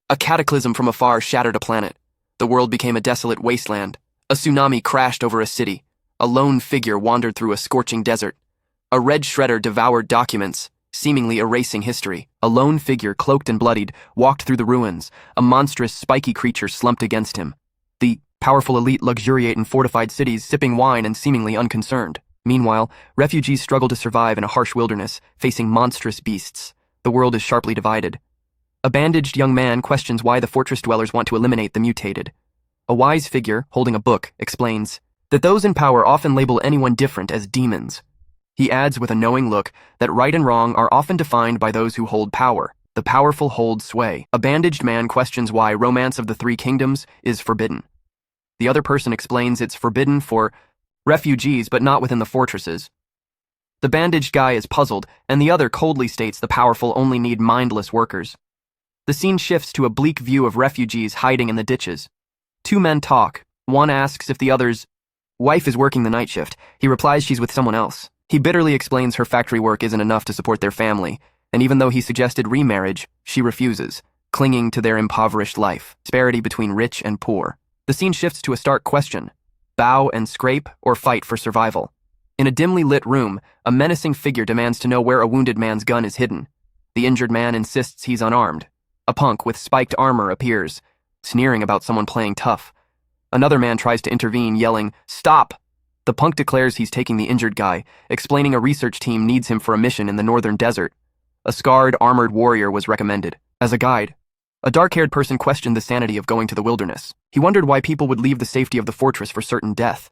A cataclysm from afar shattered a planet. The world became a desolate wasteland. A tsunami crashed over a city. A lone figure wandered through a scorching desert. A red shredder devoured documents, seemingly erasing history. A lone figure, cloaked and bloodied, walked through the ruins. A monstrous, spiky creature slumped against him. The powerful elite luxuriate in fortified cities, sipping wine and seemingly unconcerned. Meanwhile, refugees struggle to survive in a harsh wilderness, facing monstrous beasts. The world is sharply divided. A bandaged young man questions why the fortress dwellers want to eliminate the mutated. A wise figure, holding a book, explains that those in power often label anyone different as demons. He adds with a knowing look that right and wrong are often defined by those who hold power. The powerful hold sway. A bandaged man questions why Romance of the Three Kingdoms is forbidden. The other person explains it's forbidden for refugees, but not within the fortresses. The bandaged guy is puzzled, and the other coldly states the powerful only need mindless workers. The scene shifts to a bleak view of refugees hiding in the ditches. Two men talk. One asks if the other's wife is working the night shift. He replies she's with someone else. He bitterly explains her factory work isn't enough to support their family, and even though he suggested remarriage, she refuses, clinging to their impoverished life. Disparity between rich and poor. The scene shifts to a stark question: bow and scrape or fight for survival? In a dimly lit room, a menacing figure demands to know where a wounded man's gun is hidden. The injured man insists he's unarmed. A punk with spiked armor appears, sneering about someone playing tough. Another man tries to intervene, yelling, "Stop!" The punk declares he's taking the injured guy, explaining a research team needs him for a mission in the northern desert. A scarred, armored warrior was recommended as a guide. A dark-haired person questioned the sanity of going to the wilderness. He wondered why people would leave the safety of the fortress for certain death.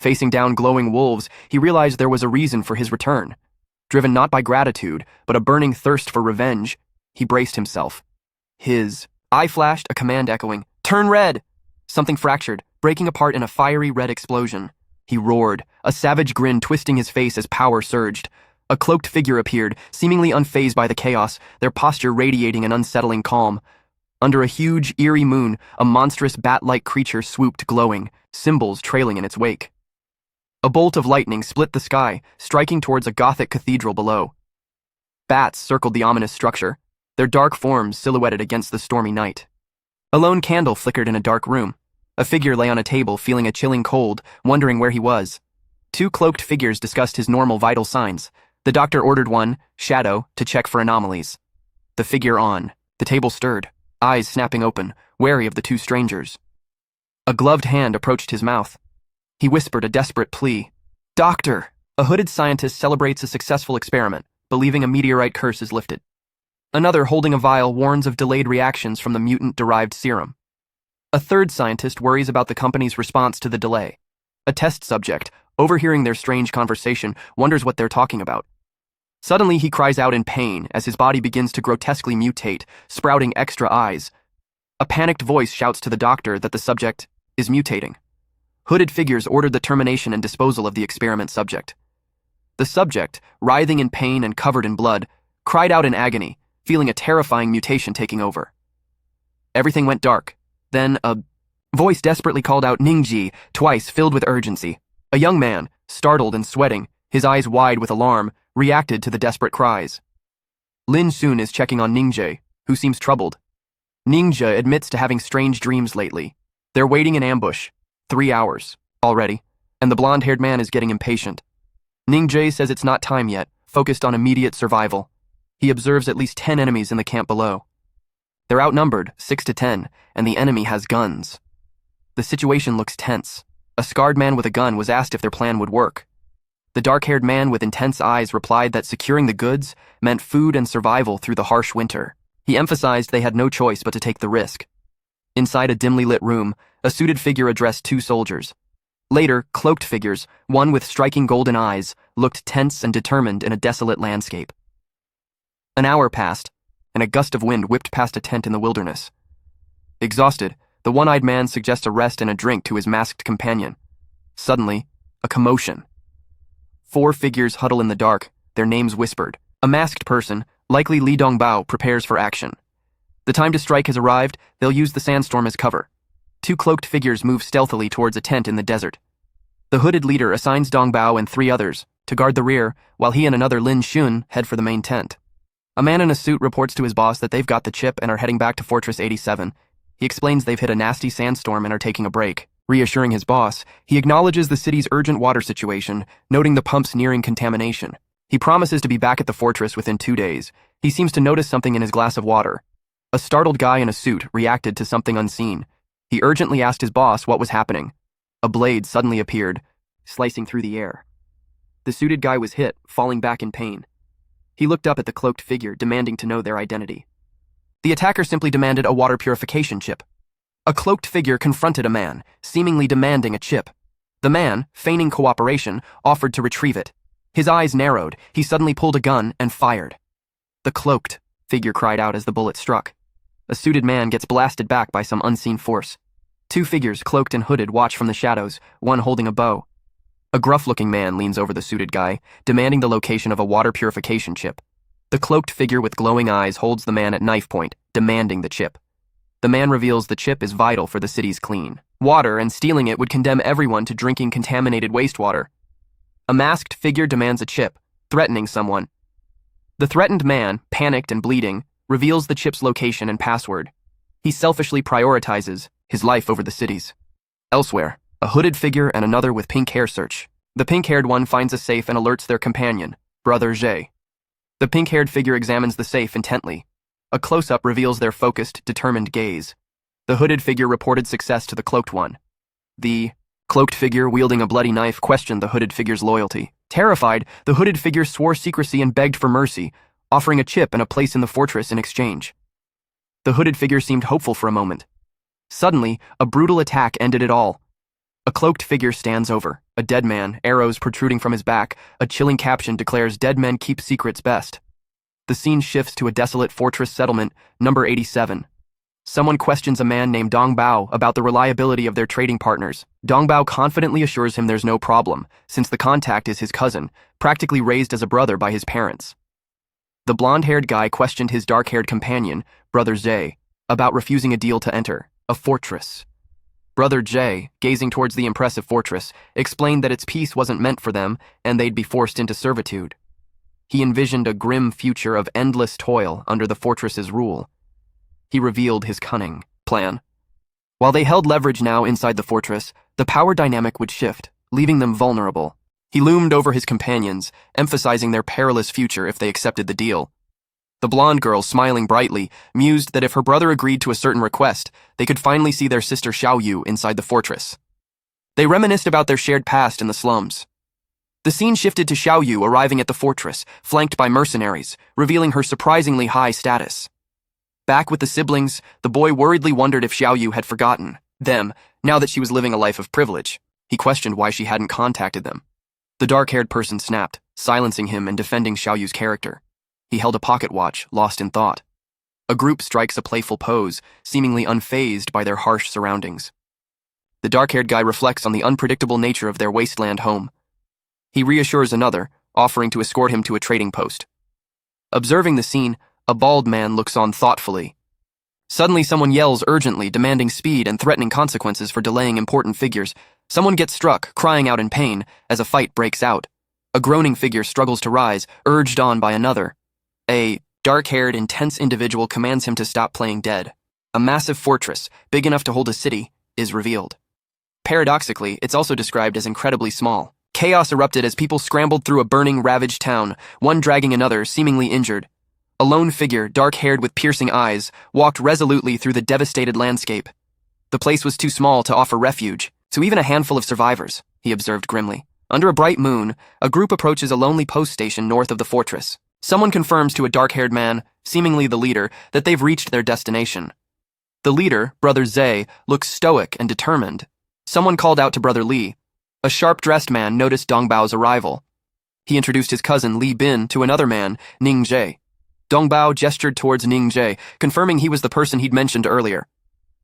Facing down glowing wolves, he realized there was a reason for his return. Driven not by gratitude, but a burning thirst for revenge, he braced himself. His eye flashed, a command echoing, "Turn red!" Something fractured, breaking apart in a fiery red explosion. He roared, a savage grin twisting his face as power surged. A cloaked figure appeared, seemingly unfazed by the chaos, their posture radiating an unsettling calm. Under a huge, eerie moon, a monstrous bat-like creature swooped glowing, symbols trailing in its wake. A bolt of lightning split the sky, striking towards a Gothic cathedral below. Bats circled the ominous structure, their dark forms silhouetted against the stormy night. A lone candle flickered in a dark room. A figure lay on a table, feeling a chilling cold, wondering where he was. Two cloaked figures discussed his normal vital signs. The doctor ordered one, Shadow, to check for anomalies. The figure on. The table stirred, eyes snapping open, wary of the two strangers. A gloved hand approached his mouth. He whispered a desperate plea. "Doctor!" A hooded scientist celebrates a successful experiment, believing a meteorite curse is lifted. Another, holding a vial, warns of delayed reactions from the mutant-derived serum. A third scientist worries about the company's response to the delay. A test subject, overhearing their strange conversation, wonders what they're talking about. Suddenly, he cries out in pain as his body begins to grotesquely mutate, sprouting extra eyes. A panicked voice shouts to the doctor that the subject is mutating. Hooded figures ordered the termination and disposal of the experiment subject. The subject, writhing in pain and covered in blood, cried out in agony, feeling a terrifying mutation taking over. Everything went dark. Then a voice desperately called out Ningji, twice, filled with urgency. A young man, startled and sweating, his eyes wide with alarm, reacted to the desperate cries. Lin Sun is checking on Ningje, who seems troubled. Ningje admits to having strange dreams lately. They're waiting in ambush. 3 hours already, and the blonde-haired man is getting impatient. Ningje says it's not time yet, focused on immediate survival. He observes at least 10 enemies in the camp below. They're outnumbered, 6 to 10, and the enemy has guns. The situation looks tense. A scarred man with a gun was asked if their plan would work. The dark-haired man with intense eyes replied that securing the goods meant food and survival through the harsh winter. He emphasized they had no choice but to take the risk. Inside a dimly lit room, a suited figure addressed two soldiers. Later, cloaked figures, one with striking golden eyes, looked tense and determined in a desolate landscape. An hour passed, and a gust of wind whipped past a tent in the wilderness. Exhausted, the one-eyed man suggests a rest and a drink to his masked companion. Suddenly, a commotion. 4 figures huddle in the dark, their names whispered. A masked person, likely Li Dongbao, prepares for action. The time to strike has arrived. They'll use the sandstorm as cover. 2 cloaked figures move stealthily towards a tent in the desert. The hooded leader assigns Dongbao and 3 others to guard the rear, while he and another Lin Xun head for the main tent. A man in a suit reports to his boss that they've got the chip and are heading back to Fortress 87. He explains they've hit a nasty sandstorm and are taking a break. Reassuring his boss, he acknowledges the city's urgent water situation, noting the pumps nearing contamination. He promises to be back at the fortress within 2 days. He seems to notice something in his glass of water. A startled guy in a suit reacted to something unseen. He urgently asked his boss what was happening. A blade suddenly appeared, slicing through the air. The suited guy was hit, falling back in pain. He looked up at the cloaked figure, demanding to know their identity. The attacker simply demanded a water purification chip. A cloaked figure confronted a man, seemingly demanding a chip. The man, feigning cooperation, offered to retrieve it. His eyes narrowed. He suddenly pulled a gun and fired. The cloaked figure cried out as the bullet struck. A suited man gets blasted back by some unseen force. 2 figures, cloaked and hooded, watch from the shadows, one holding a bow. A gruff-looking man leans over the suited guy, demanding the location of a water purification chip. The cloaked figure with glowing eyes holds the man at knife point, demanding the chip. The man reveals the chip is vital for the city's clean water, and stealing it would condemn everyone to drinking contaminated wastewater. A masked figure demands a chip, threatening someone. The threatened man, panicked and bleeding, reveals the chip's location and password. He selfishly prioritizes his life over the city's. Elsewhere, a hooded figure and another with pink hair search. The pink-haired one finds a safe and alerts their companion, Brother Zhe. The pink-haired figure examines the safe intently. A close-up reveals their focused, determined gaze. The hooded figure reported success to the cloaked one. The cloaked figure, wielding a bloody knife, questioned the hooded figure's loyalty. Terrified, the hooded figure swore secrecy and begged for mercy, offering a chip and a place in the fortress in exchange. The hooded figure seemed hopeful for a moment. Suddenly, a brutal attack ended it all. A cloaked figure stands over, a dead man, arrows protruding from his back. A chilling caption declares dead men keep secrets best. The scene shifts to a desolate fortress settlement, number 87. Someone questions a man named Dong Bao about the reliability of their trading partners. Dong Bao confidently assures him there's no problem, since the contact is his cousin, practically raised as a brother by his parents. The blonde-haired guy questioned his dark-haired companion, Brother Zhe, about refusing a deal to enter a fortress. Brother Zhe, gazing towards the impressive fortress, explained that its peace wasn't meant for them and they'd be forced into servitude. He envisioned a grim future of endless toil under the fortress's rule. He revealed his cunning plan. While they held leverage now inside the fortress, the power dynamic would shift, leaving them vulnerable. He loomed over his companions, emphasizing their perilous future if they accepted the deal. The blonde girl, smiling brightly, mused that if her brother agreed to a certain request, they could finally see their sister Xiaoyu inside the fortress. They reminisced about their shared past in the slums. The scene shifted to Xiaoyu arriving at the fortress, flanked by mercenaries, revealing her surprisingly high status. Back with the siblings, the boy worriedly wondered if Xiaoyu had forgotten them, now that she was living a life of privilege. He questioned why she hadn't contacted them. The dark-haired person snapped, silencing him and defending Xiaoyu's character. He held a pocket watch, lost in thought. A group strikes a playful pose, seemingly unfazed by their harsh surroundings. The dark-haired guy reflects on the unpredictable nature of their wasteland home. He reassures another, offering to escort him to a trading post. Observing the scene, a bald man looks on thoughtfully. Suddenly, someone yells urgently, demanding speed and threatening consequences for delaying important figures. Someone gets struck, crying out in pain, as a fight breaks out. A groaning figure struggles to rise, urged on by another. A dark-haired, intense individual commands him to stop playing dead. A massive fortress, big enough to hold a city, is revealed. Paradoxically, it's also described as incredibly small. Chaos erupted as people scrambled through a burning, ravaged town, one dragging another, seemingly injured. A lone figure, dark-haired with piercing eyes, walked resolutely through the devastated landscape. The place was too small to offer refuge, to even a handful of survivors, he observed grimly. Under a bright moon, a group approaches a lonely post station north of the fortress. Someone confirms to a dark-haired man, seemingly the leader, that they've reached their destination. The leader, Brother Zhe, looks stoic and determined. Someone called out to Brother Li. A sharp-dressed man noticed Dong Bao's arrival. He introduced his cousin Li Bin to another man, Ning Zhe. Dong Bao gestured towards Ning Zhe, confirming he was the person he'd mentioned earlier.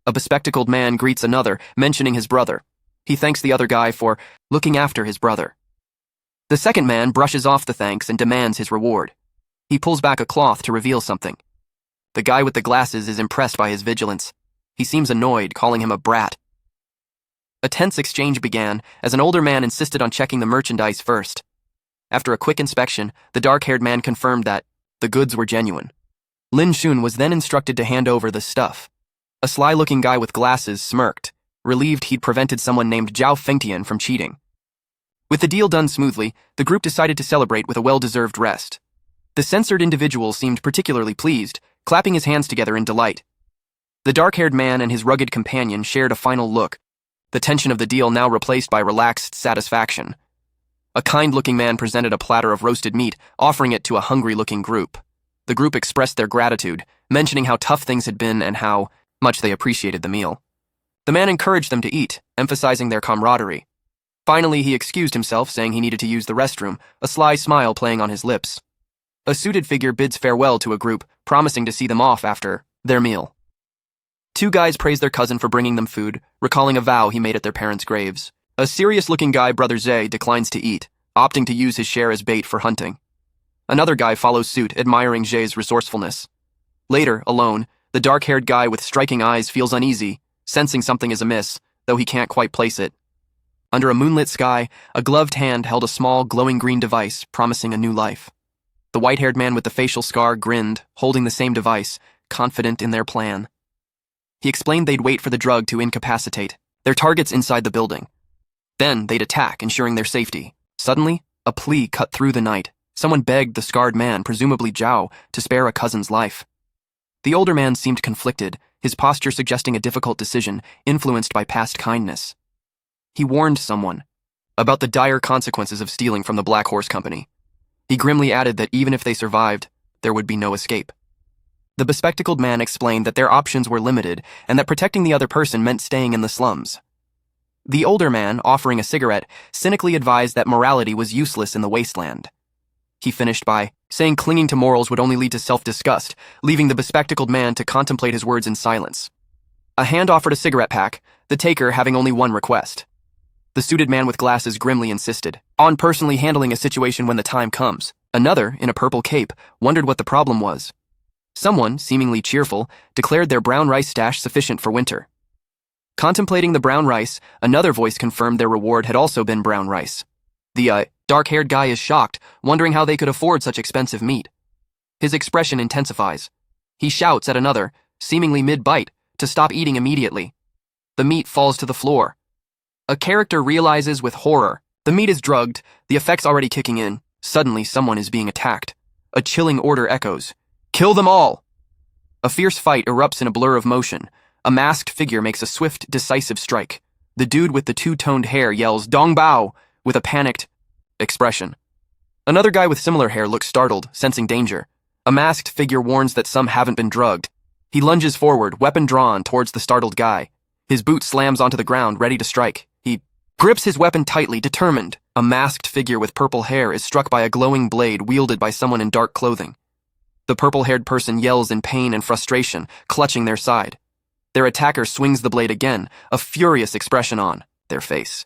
A bespectacled man greets another, mentioning his brother. He thanks the other guy for looking after his brother. The second man brushes off the thanks and demands his reward. He pulls back a cloth to reveal something. The guy with the glasses is impressed by his vigilance. He seems annoyed, calling him a brat. A tense exchange began as an older man insisted on checking the merchandise first. After a quick inspection, the dark-haired man confirmed that The goods were genuine. Lin Shun was then instructed to hand over the stuff. A sly-looking guy with glasses smirked, relieved he'd prevented someone named Zhao Fengtian from cheating. With the deal done smoothly, the group decided to celebrate with a well-deserved rest. The censored individual seemed particularly pleased, clapping his hands together in delight. The dark-haired man and his rugged companion shared a final look, the tension of the deal now replaced by relaxed satisfaction. A kind-looking man presented a platter of roasted meat, offering it to a hungry-looking group. The group expressed their gratitude, mentioning how tough things had been and how much they appreciated the meal. The man encouraged them to eat, emphasizing their camaraderie. Finally, he excused himself, saying he needed to use the restroom, a sly smile playing on his lips. A suited figure bids farewell to a group, promising to see them off after their meal. Two guys praise their cousin for bringing them food, recalling a vow he made at their parents' graves. A serious-looking guy, Brother Zhe, declines to eat, opting to use his share as bait for hunting. Another guy follows suit, admiring Zhe's resourcefulness. Later, alone, the dark-haired guy with striking eyes feels uneasy, sensing something is amiss, though he can't quite place it. Under a moonlit sky, a gloved hand held a small, glowing green device, promising a new life. The white-haired man with the facial scar grinned, holding the same device, confident in their plan. He explained they'd wait for the drug to incapacitate their targets inside the building. Then they'd attack, ensuring their safety. Suddenly, a plea cut through the night. Someone begged the scarred man, presumably Zhao, to spare a cousin's life. The older man seemed conflicted, his posture suggesting a difficult decision, influenced by past kindness. He warned someone about the dire consequences of stealing from the Black Horse Company. He grimly added that even if they survived, there would be no escape. The bespectacled man explained that their options were limited and that protecting the other person meant staying in the slums. The older man, offering a cigarette, cynically advised that morality was useless in the wasteland. He finished by saying clinging to morals would only lead to self-disgust, leaving the bespectacled man to contemplate his words in silence. A hand offered a cigarette pack, the taker having only one request. The suited man with glasses grimly insisted on personally handling a situation when the time comes. Another, in a purple cape, wondered what the problem was. Someone, seemingly cheerful, declared their brown rice stash sufficient for winter. Contemplating the brown rice, another voice confirmed their reward had also been brown rice. The dark-haired guy is shocked, wondering how they could afford such expensive meat. His expression intensifies. He shouts at another, seemingly mid-bite, to stop eating immediately. The meat falls to the floor. A character realizes with horror. The meat is drugged, the effects already kicking in. Suddenly, someone is being attacked. A chilling order echoes. Kill them all! A fierce fight erupts in a blur of motion. A masked figure makes a swift, decisive strike. The dude with the two-toned hair yells, Dong Bao, with a panicked expression. Another guy with similar hair looks startled, sensing danger. A masked figure warns that some haven't been drugged. He lunges forward, weapon drawn, towards the startled guy. His boot slams onto the ground, ready to strike. He grips his weapon tightly, determined. A masked figure with purple hair is struck by a glowing blade wielded by someone in dark clothing. The purple-haired person yells in pain and frustration, clutching their side. Their attacker swings the blade again, a furious expression on their face.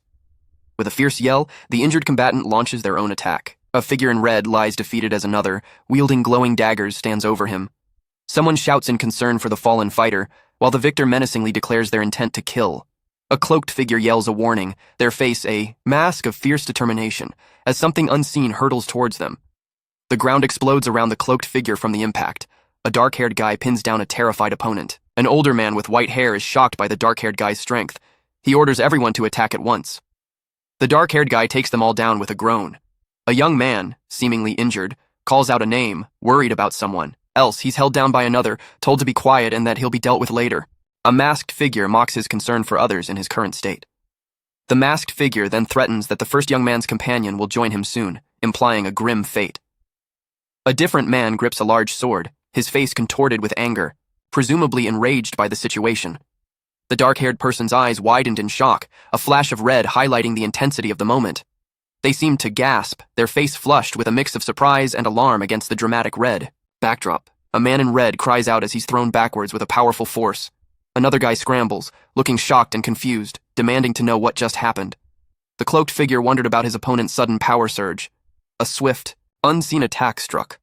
With a fierce yell, the injured combatant launches their own attack. A figure in red lies defeated as another, wielding glowing daggers, stands over him. Someone shouts in concern for the fallen fighter, while the victor menacingly declares their intent to kill. A cloaked figure yells a warning, their face a mask of fierce determination, as something unseen hurtles towards them. The ground explodes around the cloaked figure from the impact. A dark-haired guy pins down a terrified opponent. An older man with white hair is shocked by the dark-haired guy's strength. He orders everyone to attack at once. The dark-haired guy takes them all down with a groan. A young man, seemingly injured, calls out a name, worried about someone. Else, he's held down by another, told to be quiet and that he'll be dealt with later. A masked figure mocks his concern for others in his current state. The masked figure then threatens that the first young man's companion will join him soon, implying a grim fate. A different man grips a large sword, his face contorted with anger, presumably enraged by the situation. The dark-haired person's eyes widened in shock, a flash of red highlighting the intensity of the moment. They seemed to gasp, their face flushed with a mix of surprise and alarm against the dramatic red backdrop. A man in red cries out as he's thrown backwards with a powerful force. Another guy scrambles, looking shocked and confused, demanding to know what just happened. The cloaked figure wondered about his opponent's sudden power surge. A swift, unseen attack struck.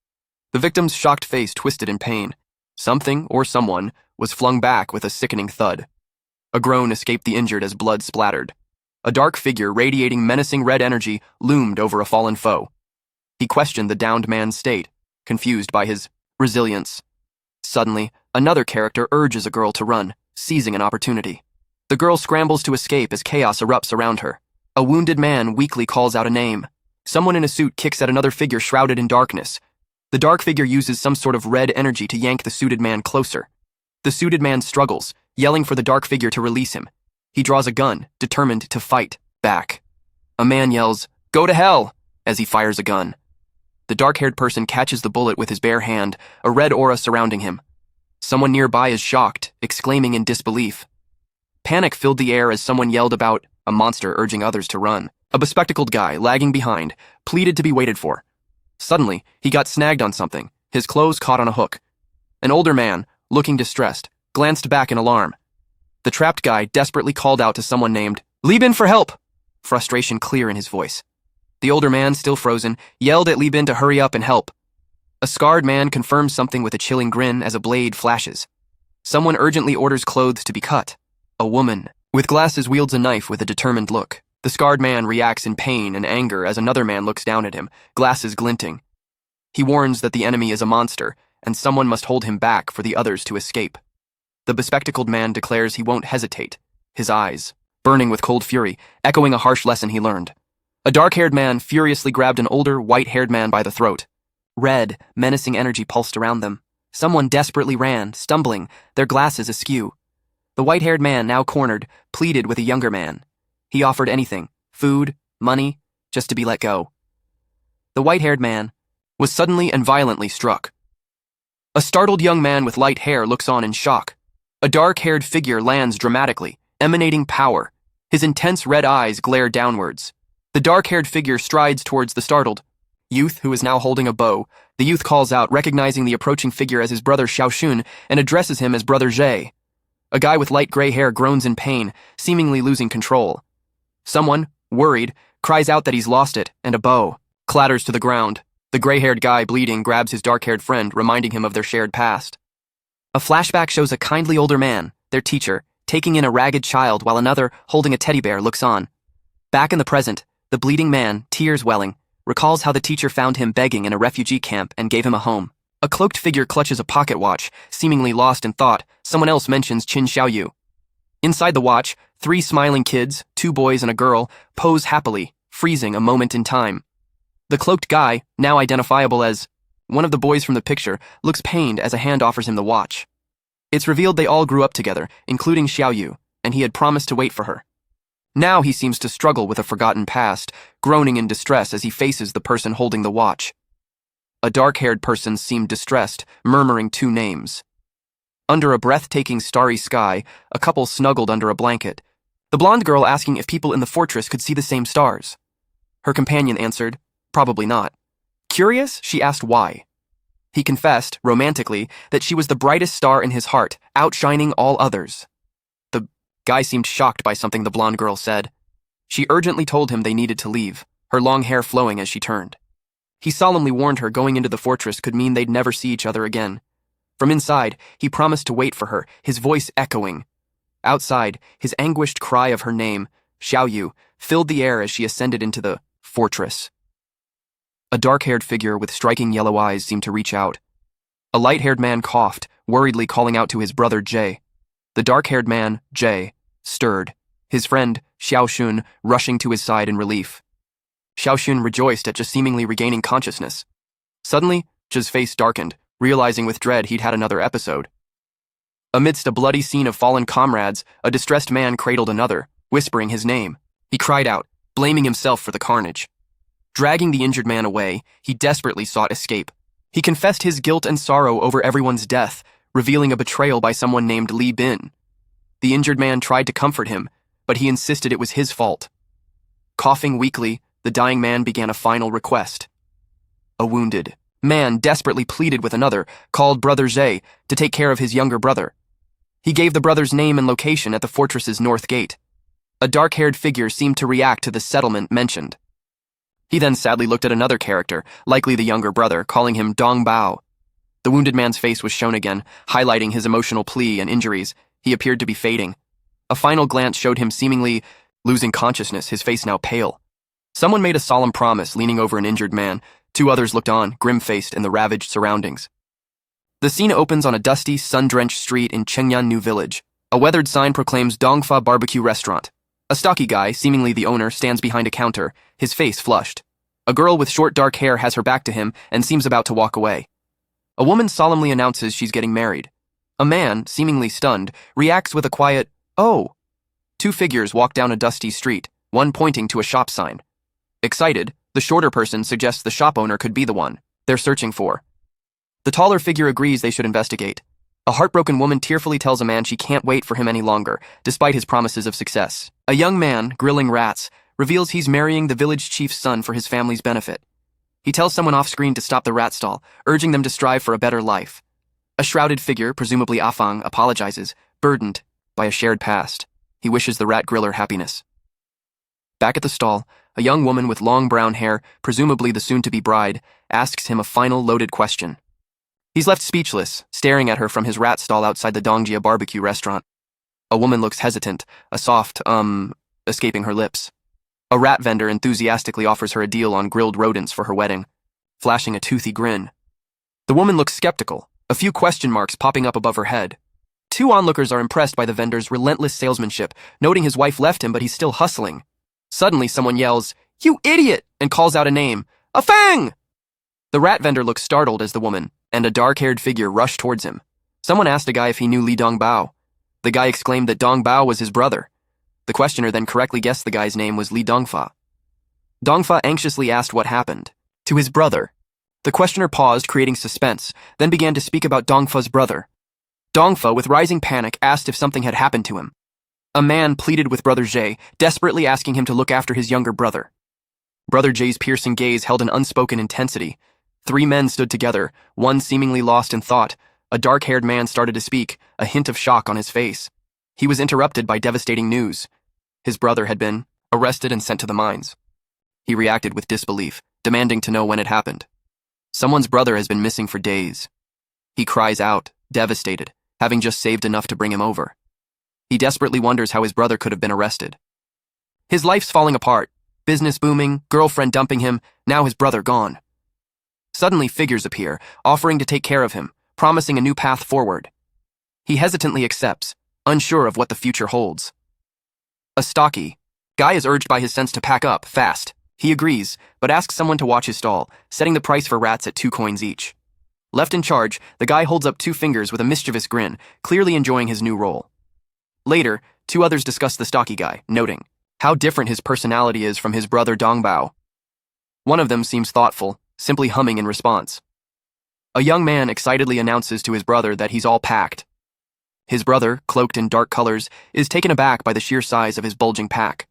The victim's shocked face twisted in pain. Something, or someone, was flung back with a sickening thud. A groan escaped the injured as blood splattered. A dark figure radiating menacing red energy loomed over a fallen foe. He questioned the downed man's state. confused by his resilience. Suddenly, another character urges a girl to run, seizing an opportunity. The girl scrambles to escape as chaos erupts around her. A wounded man weakly calls out a name. Someone in a suit kicks at another figure shrouded in darkness. The dark figure uses some sort of red energy to yank the suited man closer. The suited man struggles, yelling for the dark figure to release him. He draws a gun, determined to fight back. A man yells, "Go to hell!" as he fires a gun. The dark-haired person catches the bullet with his bare hand, a red aura surrounding him. Someone nearby is shocked, exclaiming in disbelief. Panic filled the air as someone yelled about a monster urging others to run. A bespectacled guy, lagging behind, pleaded to be waited for. Suddenly, he got snagged on something, his clothes caught on a hook. An older man, looking distressed, glanced back in alarm. The trapped guy desperately called out to someone named Li Bin for help, frustration clear in his voice. The older man, still frozen, yelled at Li Bin to hurry up and help. A scarred man confirms something with a chilling grin as a blade flashes. Someone urgently orders clothes to be cut. A woman, with glasses, wields a knife with a determined look. The scarred man reacts in pain and anger as another man looks down at him, glasses glinting. He warns that the enemy is a monster, and someone must hold him back for the others to escape. The bespectacled man declares he won't hesitate, his eyes burning with cold fury, echoing a harsh lesson he learned. A dark-haired man furiously grabbed an older, white-haired man by the throat. Red, menacing energy pulsed around them. Someone desperately ran, stumbling, their glasses askew. The white-haired man, now cornered, pleaded with a younger man. He offered anything, food, money, just to be let go. The white-haired man was suddenly and violently struck. A startled young man with light hair looks on in shock. A dark-haired figure lands dramatically, emanating power. His intense red eyes glare downwards. The dark-haired figure strides towards the startled youth, who is now holding a bow. The youth calls out, recognizing the approaching figure as his brother Xiaoxun, and addresses him as Brother Zhe. A guy with light gray hair groans in pain, seemingly losing control. Someone, worried, cries out that he's lost it, and a bow clatters to the ground. The gray-haired guy, bleeding, grabs his dark-haired friend, reminding him of their shared past. A flashback shows a kindly older man, their teacher, taking in a ragged child while another, holding a teddy bear, looks on. Back in the present, the bleeding man, tears welling, recalls how the teacher found him begging in a refugee camp and gave him a home. A cloaked figure clutches a pocket watch, seemingly lost in thought. Someone else mentions Qin Xiaoyu. Inside the watch, 3 smiling kids, 2 boys and a girl, pose happily, freezing a moment in time. The cloaked guy, now identifiable as one of the boys from the picture, looks pained as a hand offers him the watch. It's revealed they all grew up together, including Xiaoyu, and he had promised to wait for her. Now he seems to struggle with a forgotten past, groaning in distress as he faces the person holding the watch. A dark-haired person seemed distressed, murmuring 2 names. Under a breathtaking starry sky, a couple snuggled under a blanket, the blonde girl asking if people in the fortress could see the same stars. Her companion answered, probably not. Curious, she asked why. He confessed, romantically, that she was the brightest star in his heart, outshining all others. The guy seemed shocked by something the blonde girl said. She urgently told him they needed to leave, her long hair flowing as she turned. He solemnly warned her going into the fortress could mean they'd never see each other again. From inside, he promised to wait for her, his voice echoing. Outside, his anguished cry of her name, Xiaoyu, filled the air as she ascended into the fortress. A dark-haired figure with striking yellow eyes seemed to reach out. A light-haired man coughed, worriedly calling out to his brother Jay. The dark-haired man, Jay, stirred, his friend, Xiaoxun, rushing to his side in relief. Xiaoxun rejoiced at just seemingly regaining consciousness. Suddenly, Zhe's face darkened, realizing with dread he'd had another episode. Amidst a bloody scene of fallen comrades, a distressed man cradled another, whispering his name. He cried out, blaming himself for the carnage. Dragging the injured man away, he desperately sought escape. He confessed his guilt and sorrow over everyone's death, revealing a betrayal by someone named Li Bin. The injured man tried to comfort him, but he insisted it was his fault. Coughing weakly, the dying man began a final request. A wounded man desperately pleaded with another, called Brother Zhe, to take care of his younger brother. He gave the brother's name and location at the fortress's north gate. A dark-haired figure seemed to react to the settlement mentioned. He then sadly looked at another character, likely the younger brother, calling him Dong Bao. The wounded man's face was shown again, highlighting his emotional plea and injuries. He appeared to be fading. A final glance showed him seemingly losing consciousness, his face now pale. Someone made a solemn promise, leaning over an injured man, Two others looked on, grim-faced in the ravaged surroundings. The scene opens on a dusty, sun-drenched street in Chengyan New Village. A weathered sign proclaims Dongfa Barbecue Restaurant. A stocky guy, seemingly the owner, stands behind a counter, his face flushed. A girl with short dark hair has her back to him and seems about to walk away. A woman solemnly announces she's getting married. A man, seemingly stunned, reacts with a quiet, "Oh." Two figures walk down a dusty street, one pointing to a shop sign. Excited, the shorter person suggests the shop owner could be the one they're searching for. The taller figure agrees they should investigate. A heartbroken woman tearfully tells a man she can't wait for him any longer, despite his promises of success. A young man, grilling rats, reveals he's marrying the village chief's son for his family's benefit. He tells someone off-screen to stop the rat stall, urging them to strive for a better life. A shrouded figure, presumably Afang, apologizes, burdened by a shared past. He wishes the rat griller happiness. Back at the stall, a young woman with long brown hair, presumably the soon-to-be bride, asks him a final loaded question. He's left speechless, staring at her from his rat stall outside the Dongjia barbecue restaurant. A woman looks hesitant, a soft, escaping her lips. A rat vendor enthusiastically offers her a deal on grilled rodents for her wedding, flashing a toothy grin. The woman looks skeptical, a few question marks popping up above her head. Two onlookers are impressed by the vendor's relentless salesmanship, noting his wife left him but he's still hustling. Suddenly someone yells, "You idiot!" and calls out a name, "Afang!" The rat vendor looks startled as the woman and a dark-haired figure rush towards him. Someone asked a guy if he knew Li Dongbao. The guy exclaimed that Dongbao was his brother. The questioner then correctly guessed the guy's name was Li Dongfa. Dongfa anxiously asked what happened to his brother. The questioner paused, creating suspense, then began to speak about Dongfa's brother. Dongfa, with rising panic, asked if something had happened to him. A man pleaded with Brother Jay, desperately asking him to look after his younger brother. Brother Jay's piercing gaze held an unspoken intensity. Three men stood together, one seemingly lost in thought. A dark-haired man started to speak, a hint of shock on his face. He was interrupted by devastating news. His brother had been arrested and sent to the mines. He reacted with disbelief, demanding to know when it happened. Someone's brother has been missing for days. He cries out, devastated, having just saved enough to bring him over. He desperately wonders how his brother could have been arrested. His life's falling apart, business booming, girlfriend dumping him, now his brother gone. Suddenly figures appear, offering to take care of him, promising a new path forward. He hesitantly accepts, unsure of what the future holds. A stocky guy is urged by his sense to pack up, fast. He agrees, but asks someone to watch his stall, setting the price for rats at 2 coins each. Left in charge, the guy holds up 2 fingers with a mischievous grin, clearly enjoying his new role. Later, 2 others discuss the stocky guy, noting how different his personality is from his brother Dongbao. One of them seems thoughtful, simply humming in response. A young man excitedly announces to his brother that he's all packed. His brother, cloaked in dark colors, is taken aback by the sheer size of his bulging pack.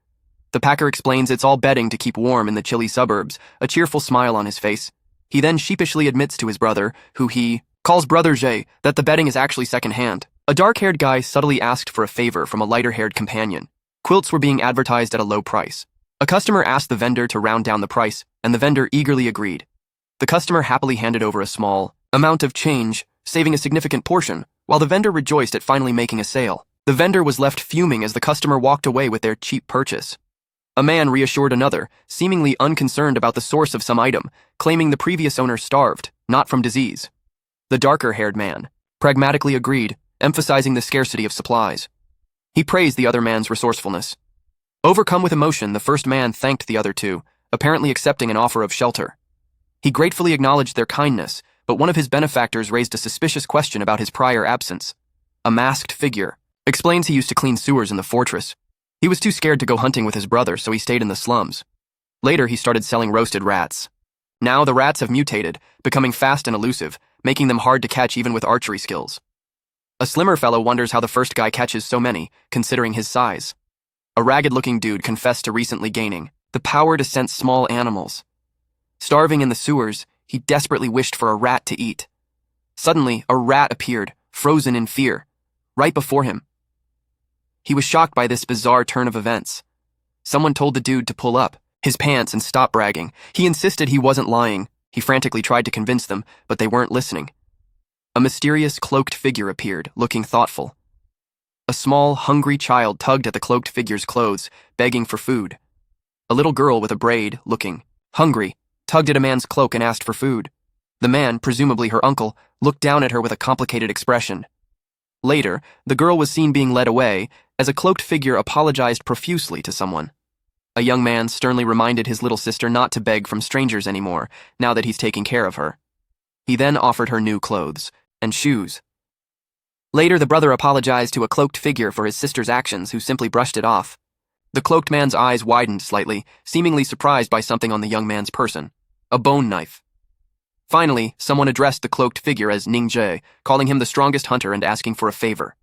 The packer explains it's all bedding to keep warm in the chilly suburbs, a cheerful smile on his face. He then sheepishly admits to his brother, who he calls Brother Jay, that the bedding is actually secondhand. A dark-haired guy subtly asked for a favor from a lighter-haired companion. Quilts were being advertised at a low price. A customer asked the vendor to round down the price, and the vendor eagerly agreed. The customer happily handed over a small amount of change, saving a significant portion, while the vendor rejoiced at finally making a sale. The vendor was left fuming as the customer walked away with their cheap purchase. A man reassured another, seemingly unconcerned about the source of some item, claiming the previous owner starved, not from disease. The darker-haired man pragmatically agreed, emphasizing the scarcity of supplies. He praised the other man's resourcefulness. Overcome with emotion, the first man thanked the other 2, apparently accepting an offer of shelter. He gratefully acknowledged their kindness, but one of his benefactors raised a suspicious question about his prior absence. A masked figure explains he used to clean sewers in the fortress. He was too scared to go hunting with his brother, so he stayed in the slums. Later, he started selling roasted rats. Now the rats have mutated, becoming fast and elusive, making them hard to catch even with archery skills. A slimmer fellow wonders how the first guy catches so many, considering his size. A ragged-looking dude confessed to recently gaining the power to sense small animals. Starving in the sewers, he desperately wished for a rat to eat. Suddenly, a rat appeared, frozen in fear, right before him. He was shocked by this bizarre turn of events. Someone told the dude to pull up his pants and stop bragging. He insisted he wasn't lying. He frantically tried to convince them, but they weren't listening. A mysterious cloaked figure appeared, looking thoughtful. A small, hungry child tugged at the cloaked figure's clothes, begging for food. A little girl with a braid, looking hungry, tugged at a man's cloak and asked for food. The man, presumably her uncle, looked down at her with a complicated expression. Later, the girl was seen being led away as a cloaked figure apologized profusely to someone. A young man sternly reminded his little sister not to beg from strangers anymore, now that he's taking care of her. He then offered her new clothes and shoes. Later, the brother apologized to a cloaked figure for his sister's actions, who simply brushed it off. The cloaked man's eyes widened slightly, seemingly surprised by something on the young man's person. A bone knife. Finally, someone addressed the cloaked figure as Ning Jae, calling him the strongest hunter and asking for a favor.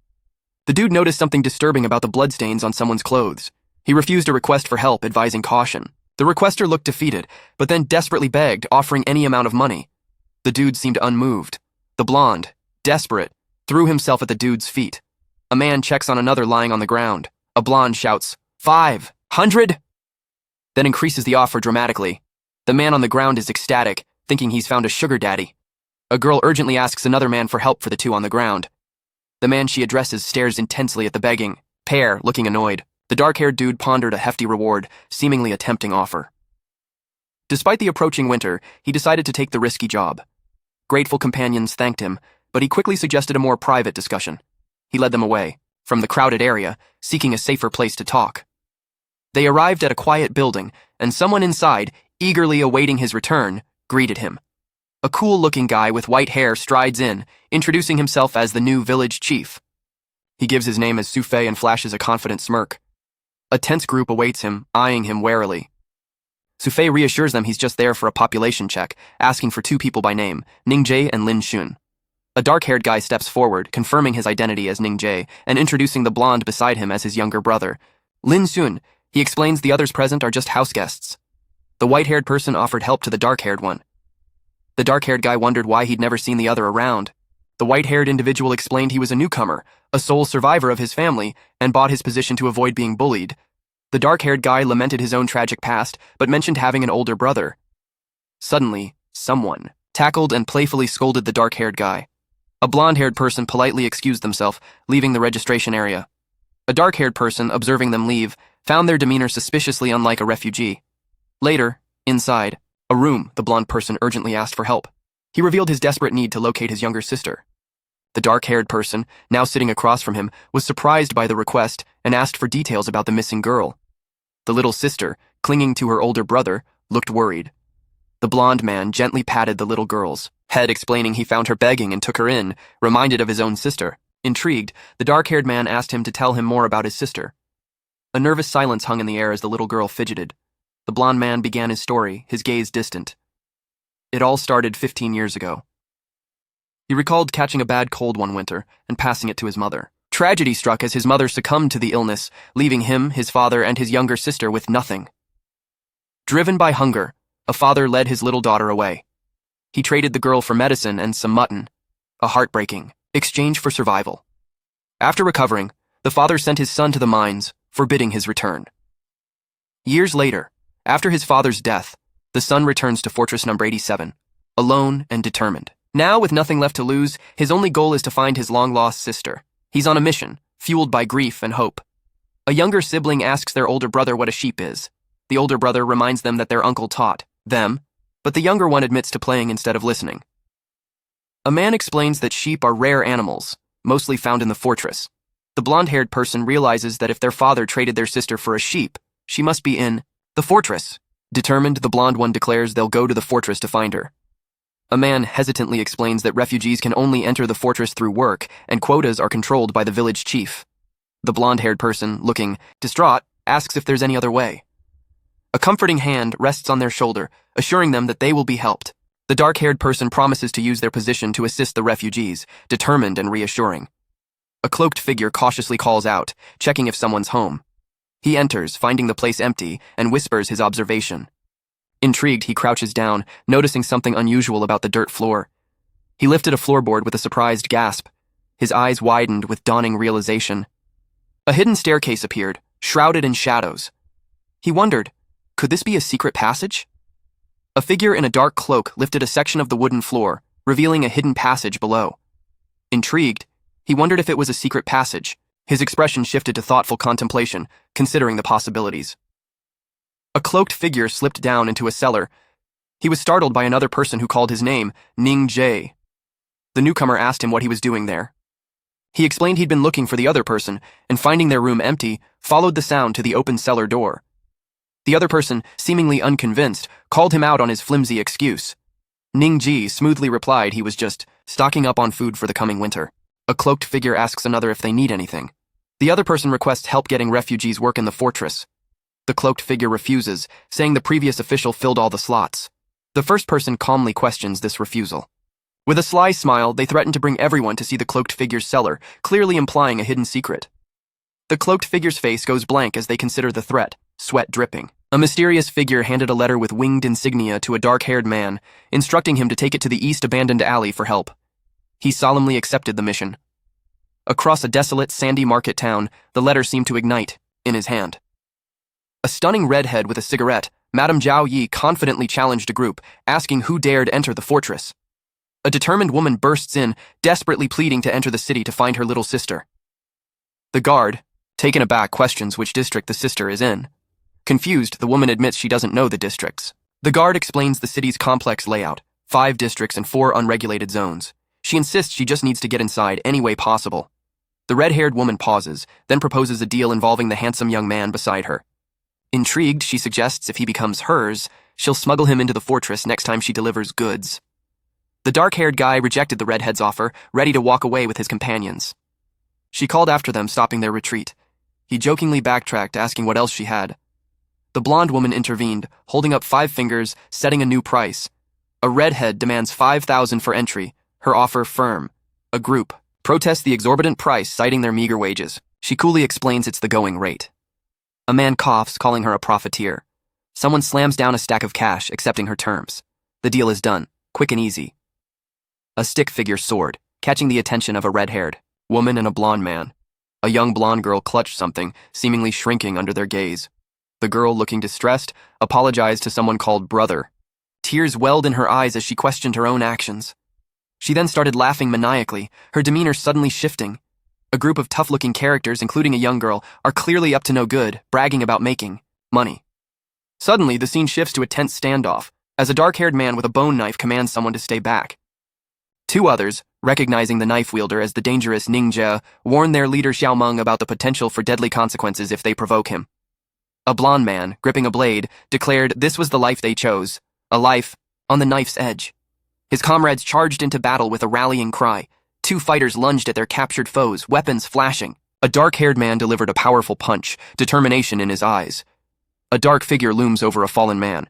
The dude noticed something disturbing about the bloodstains on someone's clothes. He refused a request for help, advising caution. The requester looked defeated, but then desperately begged, offering any amount of money. The dude seemed unmoved. The blonde, desperate, threw himself at the dude's feet. A man checks on another lying on the ground. A blonde shouts, 500! Then increases the offer dramatically. The man on the ground is ecstatic, thinking he's found a sugar daddy. A girl urgently asks another man for help for the two on the ground. The man she addresses stares intensely at the begging pair, looking annoyed. The dark-haired dude pondered a hefty reward, seemingly a tempting offer. Despite the approaching winter, he decided to take the risky job. Grateful companions thanked him, but he quickly suggested a more private discussion. He led them away, from the crowded area, seeking a safer place to talk. They arrived at a quiet building, and someone inside, eagerly awaiting his return, greeted him. A cool-looking guy with white hair strides in, introducing himself as the new village chief. He gives his name as Sufei and flashes a confident smirk. A tense group awaits him, eyeing him warily. Sufei reassures them he's just there for a population check, asking for two people by name, Ning Jae and Lin Xun. A dark-haired guy steps forward, confirming his identity as Ning Jae and introducing the blonde beside him as his younger brother. Lin Xun, he explains the others present are just house guests. The white-haired person offered help to the dark-haired one. The dark-haired guy wondered why he'd never seen the other around. The white-haired individual explained he was a newcomer, a sole survivor of his family, and bought his position to avoid being bullied. The dark-haired guy lamented his own tragic past, but mentioned having an older brother. Suddenly, someone tackled and playfully scolded the dark-haired guy. A blonde-haired person politely excused themselves, leaving the registration area. A dark-haired person, observing them leave, found their demeanor suspiciously unlike a refugee. Later, inside a room, the blonde person urgently asked for help. He revealed his desperate need to locate his younger sister. The dark-haired person, now sitting across from him, was surprised by the request and asked for details about the missing girl. The little sister, clinging to her older brother, looked worried. The blonde man gently patted the little girl's head, explaining he found her begging and took her in, reminded of his own sister. Intrigued, the dark-haired man asked him to tell him more about his sister. A nervous silence hung in the air as the little girl fidgeted. The blonde man began his story, his gaze distant. It all started 15 years ago. He recalled catching a bad cold one winter and passing it to his mother. Tragedy struck as his mother succumbed to the illness, leaving him, his father, and his younger sister with nothing. Driven by hunger, a father led his little daughter away. He traded the girl for medicine and some mutton, a heartbreaking exchange for survival. After recovering, the father sent his son to the mines, forbidding his return. Years later, after his father's death, the son returns to Fortress Number 87, alone and determined. Now, with nothing left to lose, his only goal is to find his long-lost sister. He's on a mission, fueled by grief and hope. A younger sibling asks their older brother what a sheep is. The older brother reminds them that their uncle taught them, but the younger one admits to playing instead of listening. A man explains that sheep are rare animals, mostly found in the fortress. The blonde-haired person realizes that if their father traded their sister for a sheep, she must be in the fortress. Determined, the blonde one declares they'll go to the fortress to find her. A man hesitantly explains that refugees can only enter the fortress through work, and quotas are controlled by the village chief. The blonde-haired person, looking distraught, asks if there's any other way. A comforting hand rests on their shoulder, assuring them that they will be helped. The dark-haired person promises to use their position to assist the refugees, determined and reassuring. A cloaked figure cautiously calls out, checking if someone's home. He enters, finding the place empty, and whispers his observation. Intrigued, he crouches down, noticing something unusual about the dirt floor. He lifted a floorboard with a surprised gasp. His eyes widened with dawning realization. A hidden staircase appeared, shrouded in shadows. He wondered, could this be a secret passage? A figure in a dark cloak lifted a section of the wooden floor, revealing a hidden passage below. Intrigued, he wondered if it was a secret passage. His expression shifted to thoughtful contemplation, considering the possibilities. A cloaked figure slipped down into a cellar. He was startled by another person who called his name, Ning Jae. The newcomer asked him what he was doing there. He explained he'd been looking for the other person, and finding their room empty, followed the sound to the open cellar door. The other person, seemingly unconvinced, called him out on his flimsy excuse. Ning Ji smoothly replied he was just stocking up on food for the coming winter. A cloaked figure asks another if they need anything. The other person requests help getting refugees work in the fortress. The cloaked figure refuses, saying the previous official filled all the slots. The first person calmly questions this refusal. With a sly smile, they threaten to bring everyone to see the cloaked figure's cellar, clearly implying a hidden secret. The cloaked figure's face goes blank as they consider the threat, sweat dripping. A mysterious figure handed a letter with winged insignia to a dark-haired man, instructing him to take it to the east abandoned alley for help. He solemnly accepted the mission. Across a desolate, sandy market town, the letter seemed to ignite, in his hand. A stunning redhead with a cigarette, Madame Zhao Yi confidently challenged a group, asking who dared enter the fortress. A determined woman bursts in, desperately pleading to enter the city to find her little sister. The guard, taken aback, questions which district the sister is in. Confused, the woman admits she doesn't know the districts. The guard explains the city's complex layout, 5 districts and 4 unregulated zones. She insists she just needs to get inside any way possible. The red-haired woman pauses, then proposes a deal involving the handsome young man beside her. Intrigued, she suggests if he becomes hers, she'll smuggle him into the fortress next time she delivers goods. The dark-haired guy rejected the redhead's offer, ready to walk away with his companions. She called after them, stopping their retreat. He jokingly backtracked, asking what else she had. The blonde woman intervened, holding up 5 fingers, setting a new price. A redhead demands 5,000 for entry, her offer firm. A group protests the exorbitant price, citing their meager wages. She coolly explains it's the going rate. A man coughs, calling her a profiteer. Someone slams down a stack of cash, accepting her terms. The deal is done, quick and easy. A stick figure soared, catching the attention of a red-haired woman and a blonde man. A young blonde girl clutched something, seemingly shrinking under their gaze. The girl, looking distressed, apologized to someone called brother. Tears welled in her eyes as she questioned her own actions. She then started laughing maniacally, her demeanor suddenly shifting. A group of tough-looking characters, including a young girl, are clearly up to no good, bragging about making money. Suddenly, the scene shifts to a tense standoff, as a dark-haired man with a bone knife commands someone to stay back. 2 others, recognizing the knife wielder as the dangerous Ning Jie, warn their leader Xiaomeng about the potential for deadly consequences if they provoke him. A blonde man, gripping a blade, declared this was the life they chose, a life on the knife's edge. His comrades charged into battle with a rallying cry. 2 fighters lunged at their captured foes, weapons flashing. A dark-haired man delivered a powerful punch, determination in his eyes. A dark figure looms over a fallen man.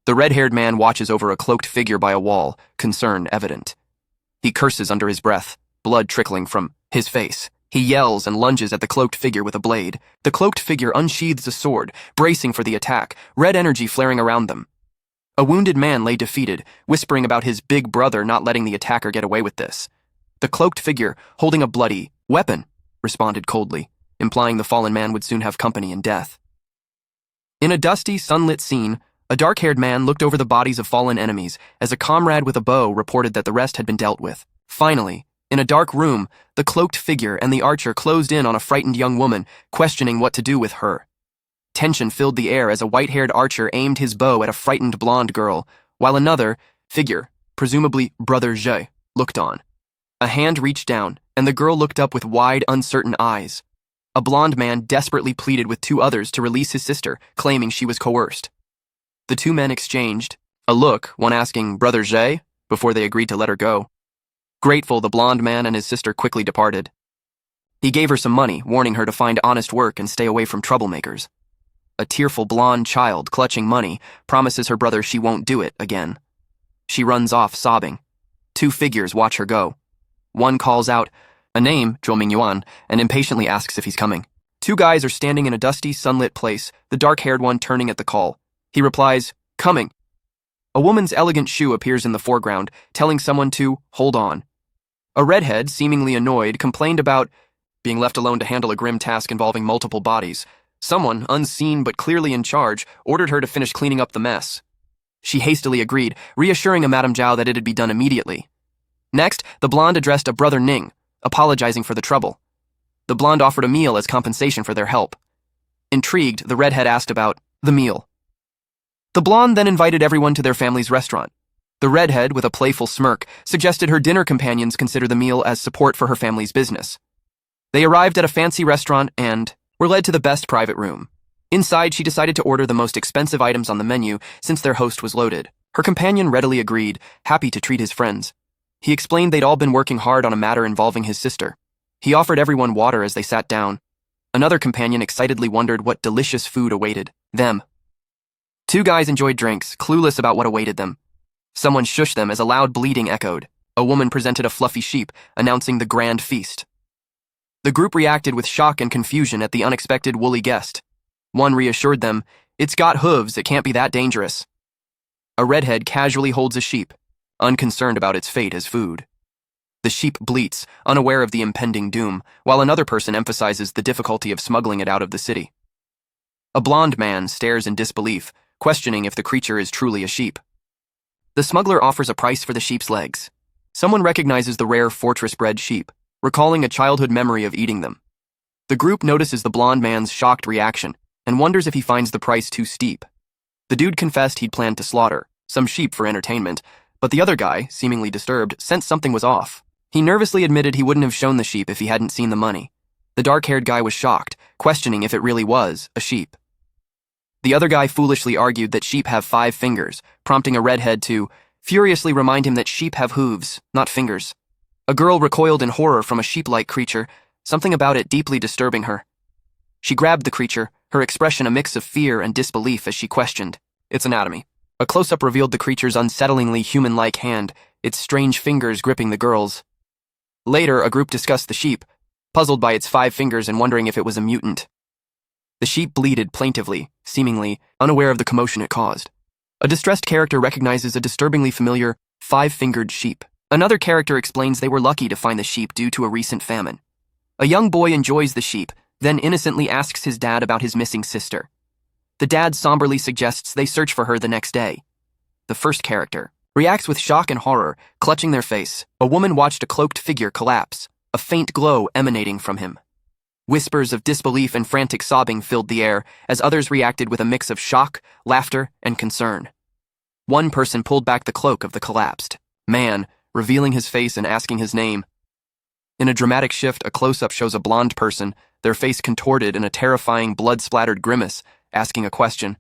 The red-haired man watches over a cloaked figure by a wall, concern evident. He curses under his breath, blood trickling from his face. He yells and lunges at the cloaked figure with a blade. The cloaked figure unsheathes a sword, bracing for the attack, red energy flaring around them. A wounded man lay defeated, whispering about his big brother not letting the attacker get away with this. The cloaked figure, holding a bloody weapon, responded coldly, implying the fallen man would soon have company in death. In a dusty, sunlit scene, a dark-haired man looked over the bodies of fallen enemies as a comrade with a bow reported that the rest had been dealt with. Finally, in a dark room, the cloaked figure and the archer closed in on a frightened young woman, questioning what to do with her. Tension filled the air as a white-haired archer aimed his bow at a frightened blonde girl, while another figure, presumably Brother Zhe, looked on. A hand reached down, and the girl looked up with wide, uncertain eyes. A blonde man desperately pleaded with 2 others to release his sister, claiming she was coerced. The 2 men exchanged a look, one asking, "Brother Zhe?" before they agreed to let her go. Grateful, the blonde man and his sister quickly departed. He gave her some money, warning her to find honest work and stay away from troublemakers. A tearful blonde child, clutching money, promises her brother she won't do it again. She runs off, sobbing. 2 figures watch her go. One calls out a name, Zhou Mingyuan, and impatiently asks if he's coming. 2 guys are standing in a dusty, sunlit place, the dark-haired one turning at the call. He replies, "Coming." A woman's elegant shoe appears in the foreground, telling someone to hold on. A redhead, seemingly annoyed, complained about being left alone to handle a grim task involving multiple bodies. Someone, unseen but clearly in charge, ordered her to finish cleaning up the mess. She hastily agreed, reassuring a Madame Zhao that it'd be done immediately. Next, the blonde addressed a Brother Ning, apologizing for the trouble. The blonde offered a meal as compensation for their help. Intrigued, the redhead asked about the meal. The blonde then invited everyone to their family's restaurant. The redhead, with a playful smirk, suggested her dinner companions consider the meal as support for her family's business. They arrived at a fancy restaurant and were led to the best private room. Inside, she decided to order the most expensive items on the menu since their host was loaded. Her companion readily agreed, happy to treat his friends. He explained they'd all been working hard on a matter involving his sister. He offered everyone water as they sat down. Another companion excitedly wondered what delicious food awaited them. Two guys enjoyed drinks, clueless about what awaited them. Someone shushed them as a loud bleating echoed. A woman presented a fluffy sheep, announcing the grand feast. The group reacted with shock and confusion at the unexpected woolly guest. One reassured them, "It's got hooves, it can't be that dangerous." A redhead casually holds a sheep, unconcerned about its fate as food. The sheep bleats, unaware of the impending doom, while another person emphasizes the difficulty of smuggling it out of the city. A blond man stares in disbelief, questioning if the creature is truly a sheep. The smuggler offers a price for the sheep's legs. Someone recognizes the rare fortress-bred sheep, recalling a childhood memory of eating them. The group notices the blond man's shocked reaction and wonders if he finds the price too steep. The dude confessed he'd planned to slaughter some sheep for entertainment, but the other guy, seemingly disturbed, sensed something was off. He nervously admitted he wouldn't have shown the sheep if he hadn't seen the money. The dark-haired guy was shocked, questioning if it really was a sheep. The other guy foolishly argued that sheep have 5 fingers, prompting a redhead to furiously remind him that sheep have hooves, not fingers. A girl recoiled in horror from a sheep-like creature, something about it deeply disturbing her. She grabbed the creature, her expression a mix of fear and disbelief as she questioned its anatomy. A close-up revealed the creature's unsettlingly human-like hand, its strange fingers gripping the girl's. Later, a group discussed the sheep, puzzled by its 5 fingers and wondering if it was a mutant. The sheep bleated plaintively, seemingly unaware of the commotion it caused. A distressed character recognizes a disturbingly familiar 5-fingered sheep. Another character explains they were lucky to find the sheep due to a recent famine. A young boy enjoys the sheep, then innocently asks his dad about his missing sister. The dad somberly suggests they search for her the next day. The first character reacts with shock and horror, clutching their face. A woman watched a cloaked figure collapse, a faint glow emanating from him. Whispers of disbelief and frantic sobbing filled the air as others reacted with a mix of shock, laughter, and concern. One person pulled back the cloak of the collapsed man, revealing his face and asking his name. In a dramatic shift, a close-up shows a blonde person, their face contorted in a terrifying blood-splattered grimace, asking a question.